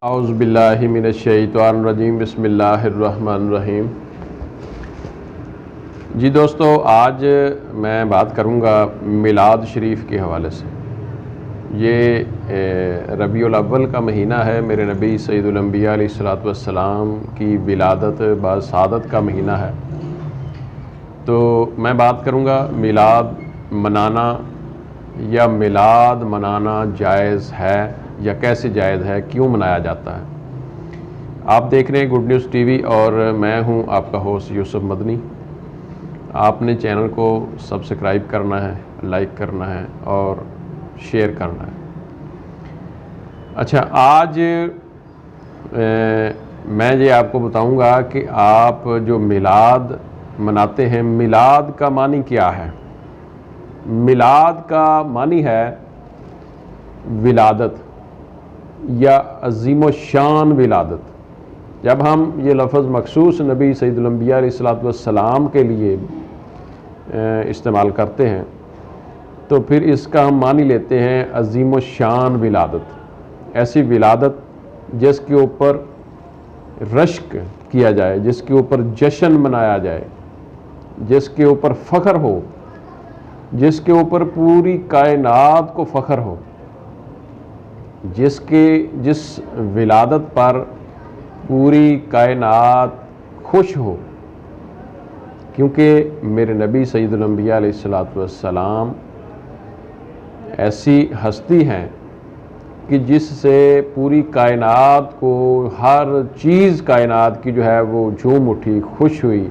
اعوذ باللہ من الشیطان الرجیم، بسم اللہ الرحمن الرحیم۔ جی دوستو، آج میں بات کروں گا میلاد شریف کے حوالے سے۔ یہ ربیع الاول کا مہینہ ہے، میرے نبی سید الانبیاء علیہ الصلوۃ والسلام کی ولادت بسعادت کا مہینہ ہے۔ تو میں بات کروں گا میلاد منانا یا میلاد منانا جائز ہے یا کیسے جائز ہے، کیوں منایا جاتا ہے۔ آپ دیکھ رہے ہیں گڈ نیوز ٹی وی اور میں ہوں آپ کا ہوسٹ یوسف مدنی۔ آپ نے چینل کو سبسکرائب کرنا ہے، لائک کرنا ہے اور شیئر کرنا ہے۔ اچھا، آج میں یہ آپ کو بتاؤں گا کہ آپ جو میلاد مناتے ہیں، میلاد کا معنی کیا ہے۔ میلاد کا معنی ہے ولادت یا عظیم الشان ولادت۔ جب ہم یہ لفظ مخصوص نبی سید الانبیاء علیہ الصلوۃ والسلام کے لیے استعمال کرتے ہیں تو پھر اس کا ہم معنی لیتے ہیں عظیم الشان ولادت، ایسی ولادت جس کے اوپر رشک کیا جائے، جس کے اوپر جشن منایا جائے، جس کے اوپر فخر ہو، جس کے اوپر پوری کائنات کو فخر ہو، جس ولادت پر پوری کائنات خوش ہو، کیونکہ میرے نبی سید الانبیاء علیہ الصلوۃ والسلام ایسی ہستی ہیں کہ جس سے پوری کائنات کو، ہر چیز کائنات کی جو ہے وہ جھوم اٹھی، خوش ہوئی۔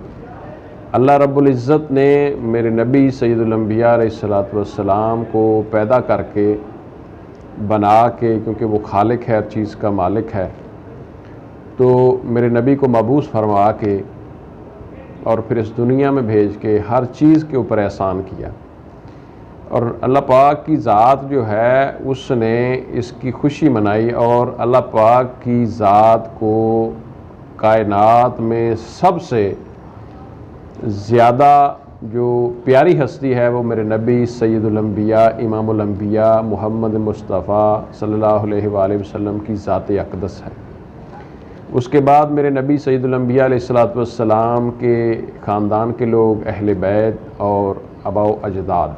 اللہ رب العزت نے میرے نبی سید الانبیاء علیہ الصلوۃ والسلام کو پیدا کر کے، بنا کے، کیونکہ وہ خالق ہے، ہر چیز کا مالک ہے، تو میرے نبی کو مبعوث فرما کے اور پھر اس دنیا میں بھیج کے ہر چیز کے اوپر احسان کیا۔ اور اللہ پاک کی ذات جو ہے اس نے اس کی خوشی منائی، اور اللہ پاک کی ذات کو کائنات میں سب سے زیادہ جو پیاری ہستی ہے وہ میرے نبی سید الانبیاء امام الانبیاء محمد مصطفیٰ صلی اللہ علیہ وآلہ وسلم کی ذات اقدس ہے۔ اس کے بعد میرے نبی سید الانبیاء علیہ الصلوۃ والسلام کے خاندان کے لوگ، اہل بیت اور آباء و اجداد،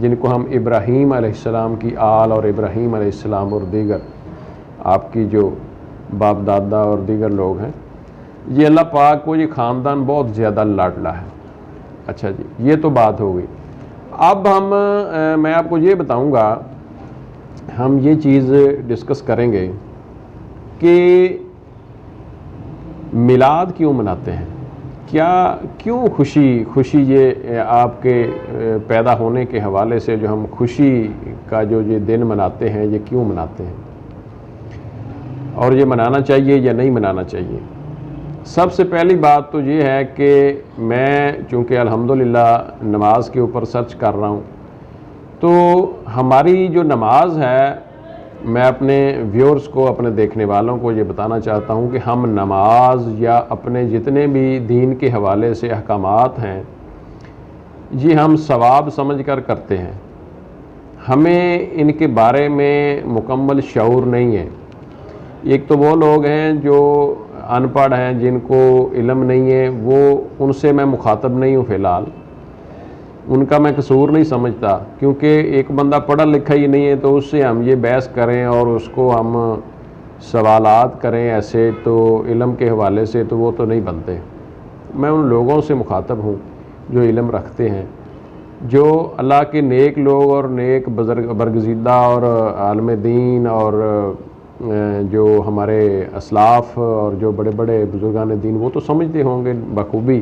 جن کو ہم ابراہیم علیہ السلام کی آل اور ابراہیم علیہ السلام اور دیگر آپ کی جو باپ دادا اور دیگر لوگ ہیں، یہ اللہ پاک کو یہ خاندان بہت زیادہ لاڈلا ہے۔ اچھا جی، یہ تو بات ہو گئی۔ اب میں آپ کو یہ بتاؤں گا، ہم یہ چیز ڈسکس کریں گے کہ میلاد کیوں مناتے ہیں، کیوں خوشی یہ آپ کے پیدا ہونے کے حوالے سے جو ہم خوشی کا جو یہ دن مناتے ہیں، یہ کیوں مناتے ہیں، اور یہ منانا چاہیے یا نہیں منانا چاہیے۔ سب سے پہلی بات تو یہ ہے کہ میں چونکہ الحمدللہ نماز کے اوپر سرچ کر رہا ہوں، تو ہماری جو نماز ہے، میں اپنے ویورز کو، اپنے دیکھنے والوں کو یہ بتانا چاہتا ہوں کہ ہم نماز یا اپنے جتنے بھی دین کے حوالے سے احکامات ہیں، یہ ہم ثواب سمجھ کر کرتے ہیں، ہمیں ان کے بارے میں مکمل شعور نہیں ہے۔ ایک تو وہ لوگ ہیں جو ان پڑھ ہیں، جن کو علم نہیں ہے، ان سے میں مخاطب نہیں ہوں، فی الحال ان کا میں قصور نہیں سمجھتا، کیونکہ ایک بندہ پڑھا لکھا ہی نہیں ہے تو اس سے ہم یہ بحث کریں اور اس کو ہم سوالات کریں ایسے، تو علم کے حوالے سے تو وہ تو نہیں بنتے۔ میں ان لوگوں سے مخاطب ہوں جو علم رکھتے ہیں، جو اللہ کے نیک لوگ اور نیک برگزیدہ اور عالم دین اور جو ہمارے اسلاف اور جو بڑے بڑے بزرگان دین، وہ تو سمجھتے ہوں گے بخوبی،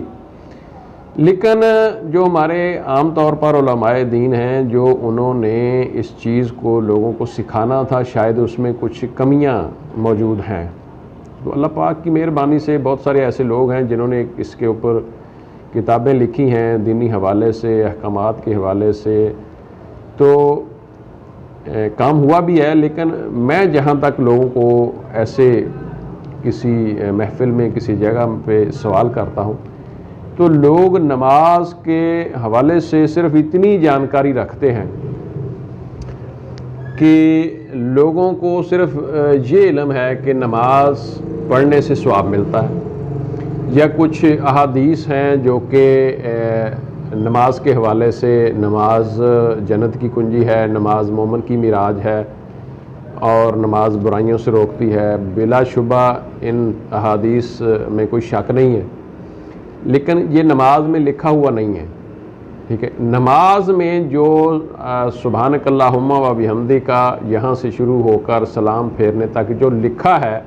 لیکن جو ہمارے عام طور پر علماء دین ہیں، جو انہوں نے اس چیز کو لوگوں کو سکھانا تھا، شاید اس میں کچھ کمیاں موجود ہیں۔ تو اللہ پاک کی مہربانی سے بہت سارے ایسے لوگ ہیں جنہوں نے اس کے اوپر کتابیں لکھی ہیں، دینی حوالے سے، احکامات کے حوالے سے، تو کام ہوا بھی ہے۔ لیکن میں جہاں تک لوگوں کو ایسے کسی محفل میں، کسی جگہ پہ سوال کرتا ہوں، تو لوگ نماز کے حوالے سے صرف اتنی جانکاری رکھتے ہیں کہ لوگوں کو صرف یہ علم ہے کہ نماز پڑھنے سے ثواب ملتا ہے، یا کچھ احادیث ہیں جو کہ نماز کے حوالے سے نماز جنت کی کنجی ہے، نماز مومن کی معراج ہے، اور نماز برائیوں سے روکتی ہے۔ بلا شبہ ان احادیث میں کوئی شک نہیں ہے، لیکن یہ نماز میں لکھا ہوا نہیں ہے، ٹھیک ہے۔ نماز میں جو سبحانک اللہم و بحمدک کا یہاں سے شروع ہو کر سلام پھیرنے تک جو لکھا ہے،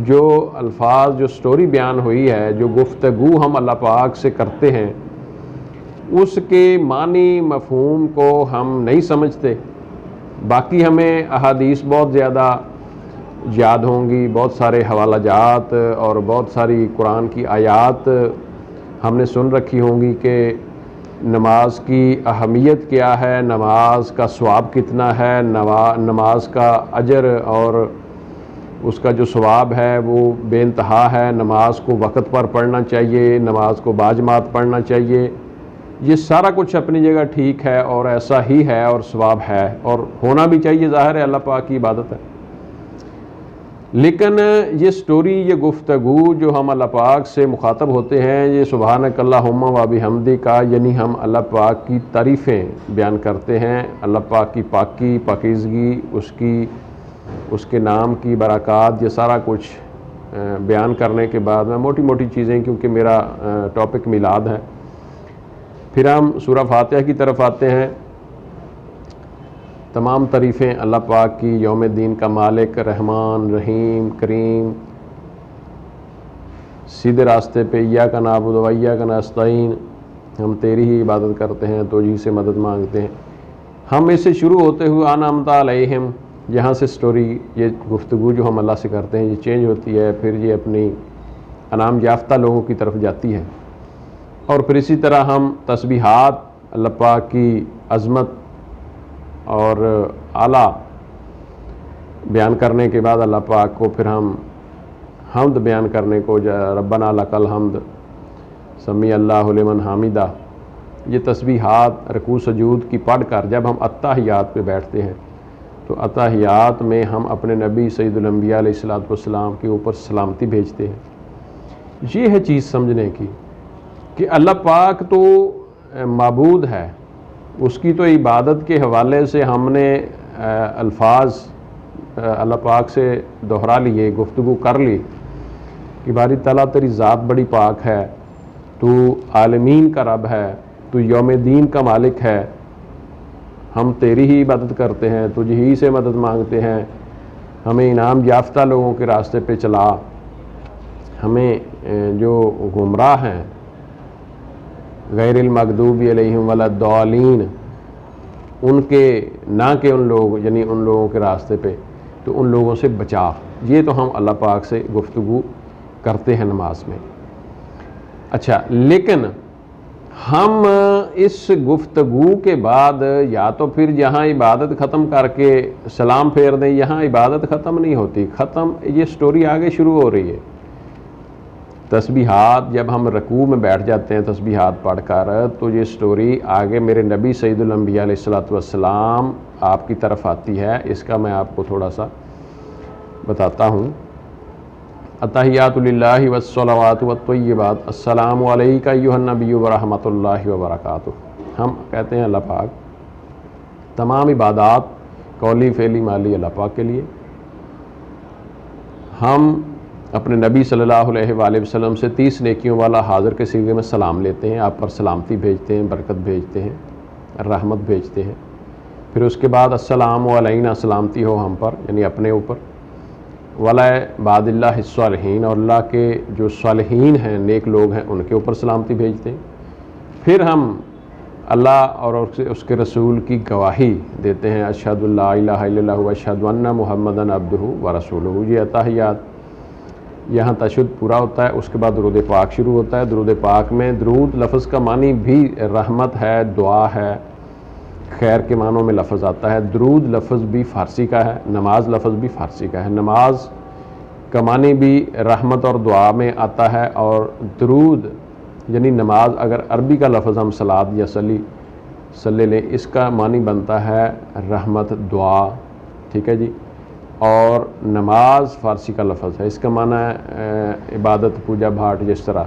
جو الفاظ، جو سٹوری بیان ہوئی ہے، جو گفتگو ہم اللہ پاک سے کرتے ہیں، اس کے معنی مفہوم کو ہم نہیں سمجھتے۔ باقی ہمیں احادیث بہت زیادہ یاد ہوں گی، بہت سارے حوالہ جات اور بہت ساری قرآن کی آیات ہم نے سن رکھی ہوں گی کہ نماز کی اہمیت کیا ہے، نماز کا ثواب کتنا ہے، نماز کا اجر اور اس کا جو ثواب ہے وہ بے انتہا ہے، نماز کو وقت پر پڑھنا چاہیے، نماز کو باجماعت پڑھنا چاہیے۔ یہ سارا کچھ اپنی جگہ ٹھیک ہے اور ایسا ہی ہے اور ثواب ہے اور ہونا بھی چاہیے، ظاہر ہے اللہ پاک کی عبادت ہے۔ لیکن یہ سٹوری، یہ گفتگو جو ہم اللہ پاک سے مخاطب ہوتے ہیں، یہ سبحانک اللہم و بحمدک کا، یعنی ہم اللہ پاک کی تعریفیں بیان کرتے ہیں، اللہ پاک کی پاکی، پاکیزگی، اس کے نام کی برکات، یہ سارا کچھ بیان کرنے کے بعد میں موٹی موٹی چیزیں، کیونکہ میرا ٹاپک میلاد ہے، پھر ہم سورہ فاتحہ کی طرف آتے ہیں۔ تمام تعریفیں اللہ پاک کی، یوم دین کا مالک، رحمان، رحیم، کریم، سیدھے راستے پہ، ایاک نعبد و ایاک نستعین، ہم تیری ہی عبادت کرتے ہیں، تجھی سے مدد مانگتے ہیں۔ ہم اس سے شروع ہوتے ہوئے انعمت علیہم، یہاں سے سٹوری، یہ گفتگو جو ہم اللہ سے کرتے ہیں یہ چینج ہوتی ہے، پھر یہ اپنی انعام یافتہ لوگوں کی طرف جاتی ہے، اور پھر اسی طرح ہم تسبیحات، اللہ پاک کی عظمت اور اعلیٰ بیان کرنے کے بعد اللہ پاک کو پھر ہم حمد بیان کرنے کو، ربنا لک الحمد، سمی اللہ لمن حامدہ، یہ تسبیحات رکوع سجود کی پڑھ کر جب ہم اتحیات پہ بیٹھتے ہیں تو اتحیات میں ہم اپنے نبی سید الانبیاء علیہ الصلوۃ والسلام کے اوپر سلامتی بھیجتے ہیں۔ یہ ہے چیز سمجھنے کی کہ اللہ پاک تو معبود ہے، اس کی تو عبادت کے حوالے سے ہم نے الفاظ اللہ پاک سے دہرا لیے، گفتگو کر لی کہ باری تعالیٰ تیری ذات بڑی پاک ہے، تو عالمین کا رب ہے، تو یوم دین کا مالک ہے، ہم تیری ہی عبادت کرتے ہیں، تجھ ہی سے مدد مانگتے ہیں، ہمیں انعام یافتہ لوگوں کے راستے پہ چلا، ہمیں جو گمراہ ہیں غیر المغضوب علیہم ولا الضالین، ان کے نہ کہ ان لوگ، یعنی ان لوگوں کے راستے پہ، تو ان لوگوں سے بچا۔ یہ تو ہم اللہ پاک سے گفتگو کرتے ہیں نماز میں۔ اچھا، لیکن ہم اس گفتگو کے بعد یا تو پھر یہاں عبادت ختم کر کے سلام پھیر دیں، یہاں عبادت ختم نہیں ہوتی، یہ سٹوری آگے شروع ہو رہی ہے۔ تسبیحات، جب ہم رکوع میں بیٹھ جاتے ہیں تسبیحات پڑھ کر، تو یہ سٹوری آگے میرے نبی سید الانبیاء علیہ الصلوۃ والسلام آپ کی طرف آتی ہے۔ اس کا میں آپ کو تھوڑا سا بتاتا ہوں۔ التحیات للہ والصلوات والطیبات، السلام علیک ایھا النبی ورحمۃ اللہ وبرکاتہ۔ ہم کہتے ہیں اللہ پاک، تمام عبادات قولی، فعلی، مالی اللہ پاک کے لیے۔ ہم اپنے نبی صلی اللہ علیہ وآلہ وسلم سے 30 نیکیوں والا حاضر کے سیغے میں سلام لیتے ہیں، آپ پر سلامتی بھیجتے ہیں، برکت بھیجتے ہیں، رحمت بھیجتے ہیں۔ پھر اس کے بعد السلام علینا، سلامتی ہو ہم پر، یعنی اپنے اوپر، ولا بعد اللہ الصالحین، اور اللہ کے جو صالحین ہیں، نیک لوگ ہیں، ان کے اوپر سلامتی بھیجتے ہیں۔ پھر ہم اللہ اور اس کے رسول کی گواہی دیتے ہیں، اشہد اللہ الہ الا اللہ واشہد ان محمدً عبدہ ورسولہ۔ یہ اتحیات، یہاں تشہد پورا ہوتا ہے، اس کے بعد درود پاک شروع ہوتا ہے۔ درود پاک میں درود لفظ کا معنی بھی رحمت ہے، دعا ہے، خیر کے معنوں میں لفظ آتا ہے۔ درود لفظ بھی فارسی کا ہے، نماز لفظ بھی فارسی کا ہے۔ نماز کا معنی بھی رحمت اور دعا میں آتا ہے، اور درود یعنی نماز، اگر عربی کا لفظ ہم صلاۃ یا صلی لیں، اس کا معنی بنتا ہے رحمت، دعا، ٹھیک ہے جی. اور نماز فارسی کا لفظ ہے, اس کا معنی ہے عبادت, پوجا بھاٹ جس طرح.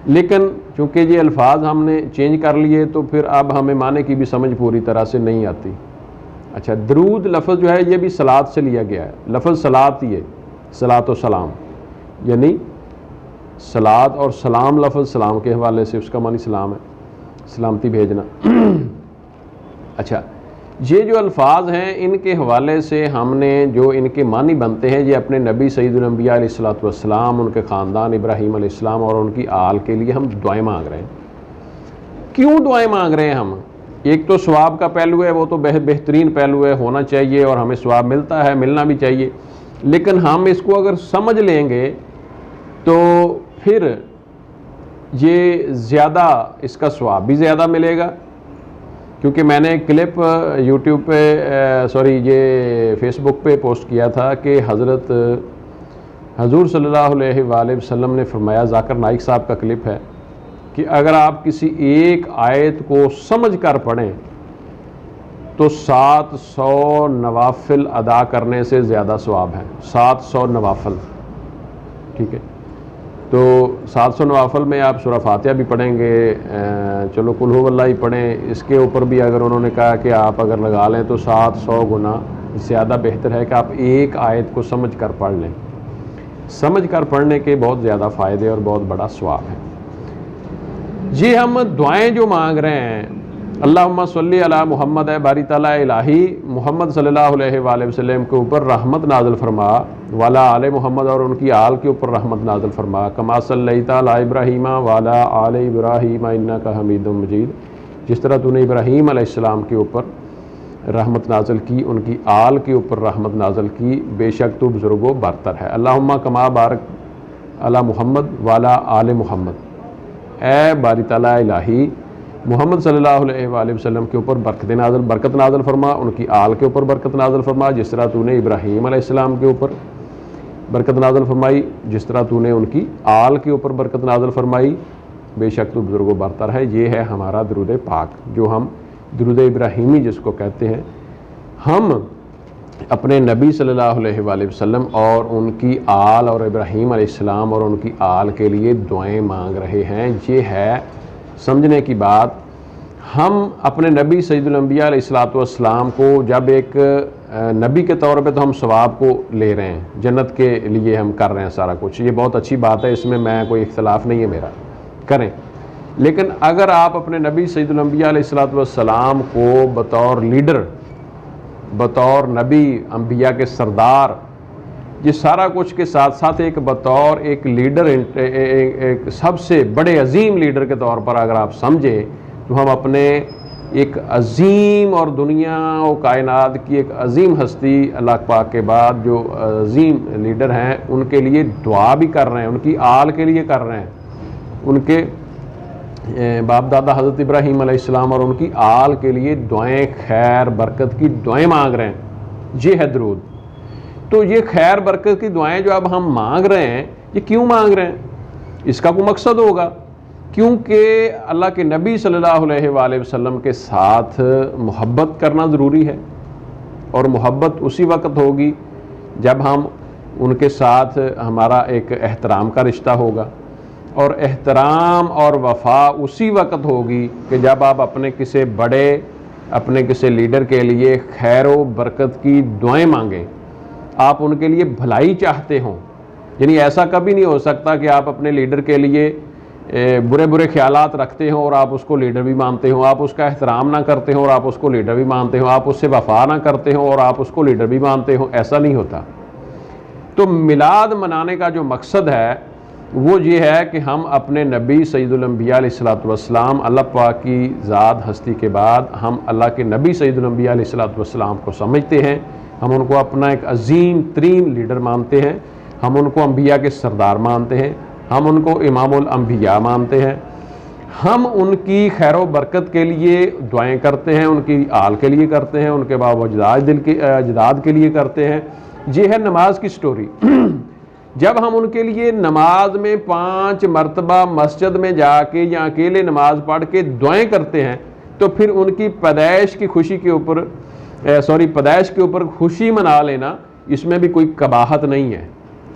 لیکن چونکہ یہ الفاظ ہم نے چینج کر لیے تو پھر اب ہمیں معنی کی بھی سمجھ پوری طرح سے نہیں آتی. اچھا, درود لفظ جو ہے یہ بھی صلات سے لیا گیا ہے. لفظ صلات ہی ہے, صلات و سلام, یعنی صلات اور سلام لفظ سلام کے حوالے سے, اس کا معنی سلام ہے, سلامتی بھیجنا. اچھا, یہ جو الفاظ ہیں ان کے حوالے سے ہم نے جو ان کے معنی بنتے ہیں, یہ اپنے نبی سید الانبیاء علیہ الصلوۃ والسلام, ان کے خاندان ابراہیم علیہ السلام اور ان کی آل کے لیے ہم دعائیں مانگ رہے ہیں. کیوں دعائیں مانگ رہے ہیں ہم؟ ایک تو ثواب کا پہلو ہے, وہ تو بہترین پہلو ہے, ہونا چاہیے اور ہمیں ثواب ملتا ہے, ملنا بھی چاہیے. لیکن ہم اس کو اگر سمجھ لیں گے تو پھر یہ زیادہ, اس کا ثواب بھی زیادہ ملے گا. کیونکہ میں نے ایک کلپ یوٹیوب پہ یہ فیس بک پہ پوسٹ کیا تھا کہ حضور صلی اللہ علیہ وآلہ وسلم نے فرمایا, ذاکر نائک صاحب کا کلپ ہے, کہ اگر آپ کسی ایک آیت کو سمجھ کر پڑھیں تو 700 نوافل ادا کرنے سے زیادہ ثواب ہے. 700 نوافل, ٹھیک ہے. تو 700 نوافل میں آپ سورہ فاتحہ بھی پڑھیں گے, چلو قل ھو اللہ ہی پڑھیں, اس کے اوپر بھی اگر انہوں نے کہا کہ آپ اگر لگا لیں تو 700 گنا زیادہ بہتر ہے کہ آپ ایک آیت کو سمجھ کر پڑھ لیں. سمجھ کر پڑھنے کے بہت زیادہ فائدے اور بہت بڑا ثواب ہے. یہ ہم دعائیں جو مانگ رہے ہیں, اللہم صلی علی محمد, ہے باری تعالیٰ الہی محمد صلی اللہ علیہ وآلہ وسلم کے اوپر رحمت نازل فرما, والا آل محمد, اور ان کی آل کے اوپر رحمت نازل فرما, کما صلیت علی ابراہیم والا آل ابراہیم انک حمید مجید, جس طرح تو نے ابراہیم علیہ السلام کے اوپر رحمت نازل کی, ان کی آل کے اوپر رحمت نازل کی, بے شک تو بزرگ و برتر ہے. اللہم کما بارک علی محمد والا آل محمد, اے باری تعالیٰ الہی محمد صلی اللہ علیہ وآلہ وسلم کے اوپر برکت نازل فرما, ان کی آل کے اوپر برکت نازل فرما, جس طرح تو نے ابراہیم علیہ السلام کے اوپر برکت نازل فرمائی, جس طرح تو نے ان کی آل کے اوپر برکت نازل فرمائی, بے شک تو بزرگ و برتر ہے. یہ ہے ہمارا درود پاک, جو ہم درود ابراہیمی جس کو کہتے ہیں. ہم اپنے نبی صلی اللہ علیہ وآلہ وسلم اور ان کی آل اور ابراہیم علیہ السلام اور ان کی آل کے لیے دعائیں مانگ رہے ہیں. یہ ہے سمجھنے کی بات. ہم اپنے نبی سید الانبیاء علیہ الصلوۃ والسلام کو جب ایک نبی کے طور پہ تو ہم ثواب کو لے رہے ہیں, جنت کے لیے ہم کر رہے ہیں سارا کچھ, یہ بہت اچھی بات ہے, اس میں کوئی اختلاف نہیں ہے میرا, کریں. لیکن اگر آپ اپنے نبی سید الانبیاء علیہ الصلوۃ والسلام کو بطور لیڈر, بطور نبی انبیاء کے سردار, یہ سارا کچھ کے ساتھ ساتھ ایک بطور ایک لیڈر, ایک سب سے بڑے عظیم لیڈر کے طور پر اگر آپ سمجھیں, تو ہم اپنے ایک عظیم اور دنیا و کائنات کی ایک عظیم ہستی اللہ پاک کے بعد جو عظیم لیڈر ہیں, ان کے لیے دعا بھی کر رہے ہیں, ان کی آل کے لیے کر رہے ہیں, ان کے باپ دادا حضرت ابراہیم علیہ السلام اور ان کی آل کے لیے دعائیں, خیر برکت کی دعائیں مانگ رہے ہیں. یہ ہے درود. تو یہ خیر برکت کی دعائیں جو اب ہم مانگ رہے ہیں, یہ کیوں مانگ رہے ہیں؟ اس کا کوئی مقصد ہوگا, کیونکہ اللہ کے نبی صلی اللہ علیہ وآلہ وسلم کے ساتھ محبت کرنا ضروری ہے, اور محبت اسی وقت ہوگی جب ہم ان کے ساتھ ہمارا ایک احترام کا رشتہ ہوگا, اور احترام اور وفا اسی وقت ہوگی کہ جب آپ اپنے کسی بڑے, اپنے کسی لیڈر کے لیے خیر و برکت کی دعائیں مانگیں, آپ ان کے لیے بھلائی چاہتے ہوں. یعنی ایسا کبھی نہیں ہو سکتا کہ آپ اپنے لیڈر کے لیے برے خیالات رکھتے ہوں اور آپ اس کو لیڈر بھی مانتے ہوں, آپ اس کا احترام نہ کرتے ہوں اور آپ اس کو لیڈر بھی مانتے ہوں, آپ اس سے وفا نہ کرتے ہوں اور آپ اس کو لیڈر بھی مانتے ہوں. ایسا نہیں ہوتا. تو میلاد منانے کا جو مقصد ہے وہ یہ ہے کہ ہم اپنے نبی سید الانبیاء علیہ الصلوۃ والسلام, اللہ پاک کی ذات ہستی کے بعد ہم اللہ کے نبی سید الانبیاء علیہ الصلوۃ والسلام کو سمجھتے ہیں, ہم ان کو اپنا ایک عظیم ترین لیڈر مانتے ہیں, ہم ان کو انبیاء کے سردار مانتے ہیں, ہم ان کو امام الانبیاء مانتے ہیں, ہم ان کی خیر و برکت کے لیے دعائیں کرتے ہیں, ان کی آل کے لیے کرتے ہیں, ان کے باب و اجداد کے لیے کرتے ہیں. یہ ہے نماز کی سٹوری. جب ہم ان کے لیے نماز میں 5 مرتبہ مسجد میں جا کے یا اکیلے نماز پڑھ کے دعائیں کرتے ہیں, تو پھر ان کی پیدائش کی خوشی کے اوپر پیدائش کے اوپر خوشی منا لینا، اس میں بھی کوئی قباحت نہیں ہے۔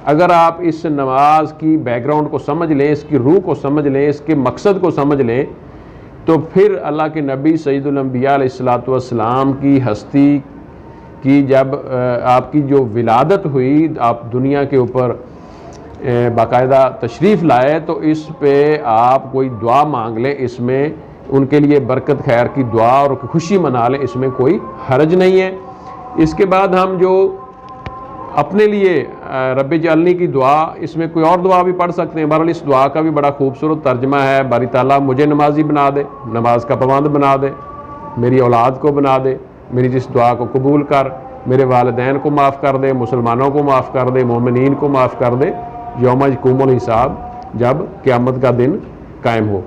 اگر آپ اس نماز کی بیک گراؤنڈ کو سمجھ لیں، اس کی روح کو سمجھ لیں، اس کے مقصد کو سمجھ لیں، تو پھر اللہ کے نبی سید الانبیاء علیہ السلام کی ہستی کی جب آپ کی جو ولادت ہوئی، آپ دنیا کے اوپر باقاعدہ تشریف لائے، تو اس پہ آپ کوئی دعا مانگ لیں، اس میں ان کے لیے برکت خیر کی دعا اور خوشی منا لیں، اس میں کوئی حرج نہیں ہے۔ اس کے بعد ہم جو اپنے لیے رب اجعلنی کی دعا، اس میں کوئی اور دعا بھی پڑھ سکتے ہیں۔ بہرحال اس دعا کا بھی بڑا خوبصورت ترجمہ ہے، باری تعالیٰ مجھے نمازی بنا دے، نماز کا پابند بنا دے، میری اولاد کو بنا دے، میری جس دعا کو قبول کر، میرے والدین کو معاف کر دے، مسلمانوں کو معاف کر دے، مومنین کو معاف کر دے، یوم یقوم الحساب، جب قیامت کا دن قائم ہو۔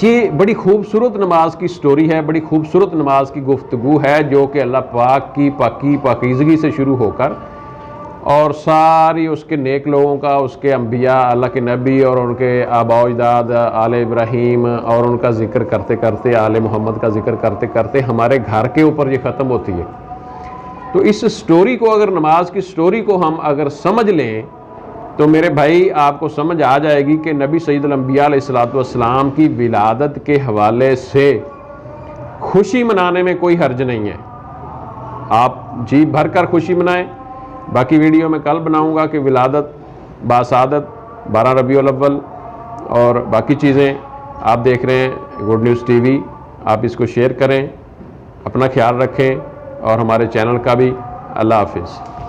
یہ بڑی خوبصورت نماز کی سٹوری ہے، بڑی خوبصورت نماز کی گفتگو ہے، جو کہ اللہ پاک کی پاکیزگی سے شروع ہو کر اور ساری اس کے نیک لوگوں کا، اس کے انبیاء، اللہ کے نبی اور ان کے آباء و اجداد، آل ابراہیم اور ان کا ذکر کرتے کرتے، آل محمد کا ذکر کرتے کرتے ہمارے گھر کے اوپر یہ ختم ہوتی ہے۔ تو اس سٹوری کو، اگر نماز کی سٹوری کو ہم اگر سمجھ لیں تو میرے بھائی آپ کو سمجھ آ جائے گی کہ نبی سید الانبیاء علیہ السلام کی ولادت کے حوالے سے خوشی منانے میں کوئی حرج نہیں ہے۔ آپ جی بھر کر خوشی منائیں۔ باقی ویڈیو میں کل بناؤں گا کہ ولادت باسعادت 12 ربیع الاول اور باقی چیزیں آپ دیکھ رہے ہیں گڈ نیوز ٹی وی، آپ اس کو شیئر کریں، اپنا خیال رکھیں اور ہمارے چینل کا بھی۔ اللہ حافظ۔